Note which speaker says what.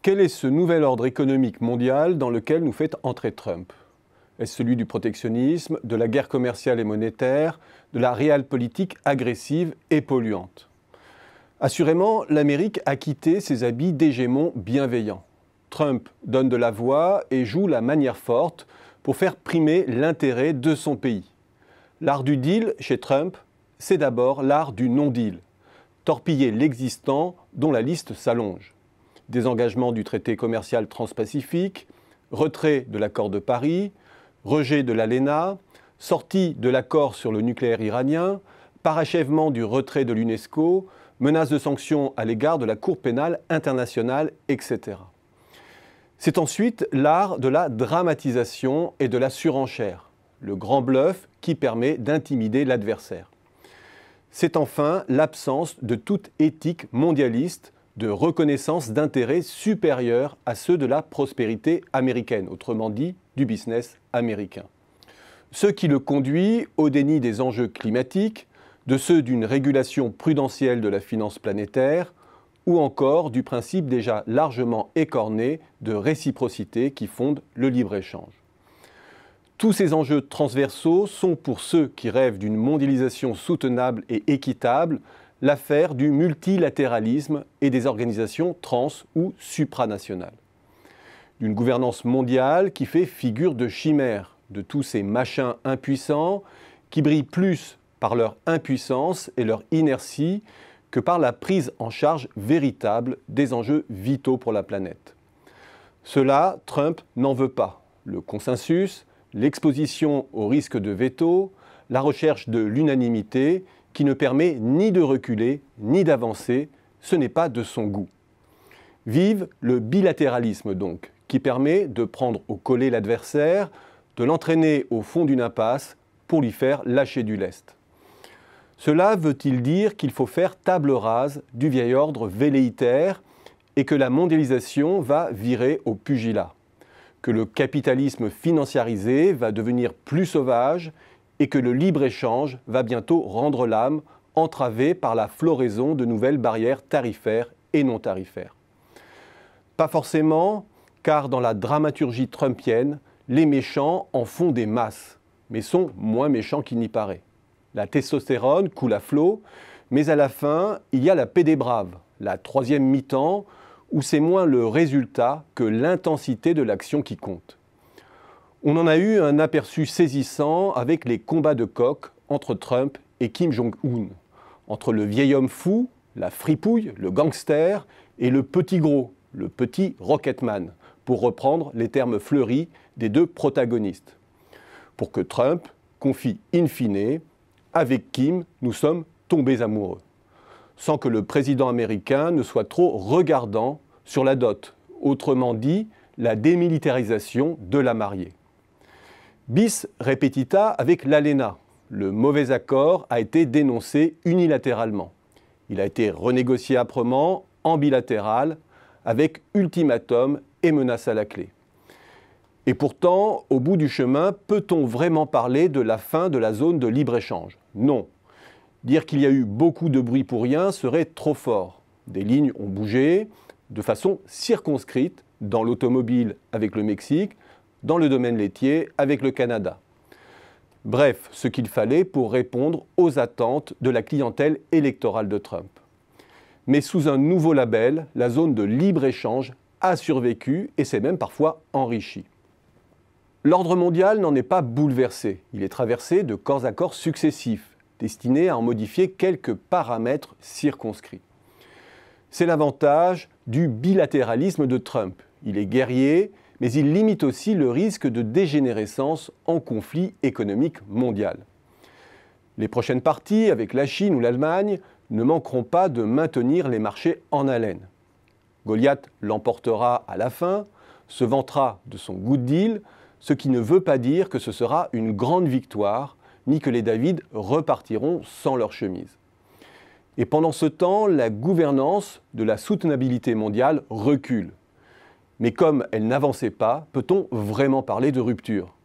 Speaker 1: Quel est ce nouvel ordre économique mondial dans lequel nous fait entrer Trump? Est-ce celui du protectionnisme, de la guerre commerciale et monétaire, de la réelle-politique agressive et polluante? Assurément, l'Amérique a quitté ses habits d'hégémon bienveillant. Trump donne de la voix et joue la manière forte pour faire primer l'intérêt de son pays. L'art du deal chez Trump, c'est d'abord l'art du non-deal. Torpiller l'existant dont la liste s'allonge. Désengagement du traité commercial transpacifique, retrait de l'accord de Paris, rejet de l'ALENA, sortie de l'accord sur le nucléaire iranien, parachèvement du retrait de l'UNESCO, menace de sanctions à l'égard de la Cour pénale internationale, etc. C'est ensuite l'art de la dramatisation et de la surenchère, le grand bluff qui permet d'intimider l'adversaire. C'est enfin l'absence de toute éthique mondialiste, de reconnaissance d'intérêts supérieurs à ceux de la prospérité américaine, autrement dit du business américain. Ce qui le conduit au déni des enjeux climatiques, de ceux d'une régulation prudentielle de la finance planétaire, ou encore du principe déjà largement écorné de réciprocité qui fonde le libre-échange. Tous ces enjeux transversaux sont pour ceux qui rêvent d'une mondialisation soutenable et équitable l'affaire du multilatéralisme et des organisations trans- ou supranationales. D'une gouvernance mondiale qui fait figure de chimère, de tous ces machins impuissants qui brillent plus par leur impuissance et leur inertie que par la prise en charge véritable des enjeux vitaux pour la planète. Cela, Trump n'en veut pas. Le consensus, l'exposition au risque de veto, la recherche de l'unanimité qui ne permet ni de reculer ni d'avancer, ce n'est pas de son goût. Vive le bilatéralisme donc, qui permet de prendre au collet l'adversaire, de l'entraîner au fond d'une impasse pour lui faire lâcher du lest. Cela veut-il dire qu'il faut faire table rase du vieil ordre velléitaire et que la mondialisation va virer au pugilat, que le capitalisme financiarisé va devenir plus sauvage et que le libre-échange va bientôt rendre l'âme, entravée par la floraison de nouvelles barrières tarifaires et non tarifaires? Pas forcément, car dans la dramaturgie trumpienne, les méchants en font des masses, mais sont moins méchants qu'il n'y paraît. La testostérone coule à flot, mais à la fin, il y a la paix des braves, la troisième mi-temps, où c'est moins le résultat que l'intensité de l'action qui compte. On en a eu un aperçu saisissant avec les combats de coq entre Trump et Kim Jong-un, entre le vieil homme fou, la fripouille, le gangster, et le petit gros, le petit Rocketman, pour reprendre les termes fleuris des deux protagonistes. Pour que Trump confie in fine, avec Kim, nous sommes tombés amoureux, sans que le président américain ne soit trop regardant sur la dot, autrement dit, la démilitarisation de la mariée. Bis repetita avec l'ALENA. Le mauvais accord a été dénoncé unilatéralement. Il a été renégocié âprement, en bilatéral, avec ultimatum et menace à la clé. Et pourtant, au bout du chemin, peut-on vraiment parler de la fin de la zone de libre-échange? Non. Dire qu'il y a eu beaucoup de bruit pour rien serait trop fort. Des lignes ont bougé de façon circonscrite dans l'automobile avec le Mexique, dans le domaine laitier avec le Canada. Bref, ce qu'il fallait pour répondre aux attentes de la clientèle électorale de Trump. Mais sous un nouveau label, la zone de libre-échange a survécu et s'est même parfois enrichie. L'ordre mondial n'en est pas bouleversé. Il est traversé de corps à corps successifs, destinés à en modifier quelques paramètres circonscrits. C'est l'avantage du bilatéralisme de Trump. Il est guerrier, mais il limite aussi le risque de dégénérescence en conflit économique mondial. Les prochaines parties, avec la Chine ou l'Allemagne, ne manqueront pas de maintenir les marchés en haleine. Goliath l'emportera à la fin, se vantera de son good deal, ce qui ne veut pas dire que ce sera une grande victoire, ni que les David repartiront sans leur chemise. Et pendant ce temps, la gouvernance de la soutenabilité mondiale recule. Mais comme elle n'avançait pas, peut-on vraiment parler de rupture ?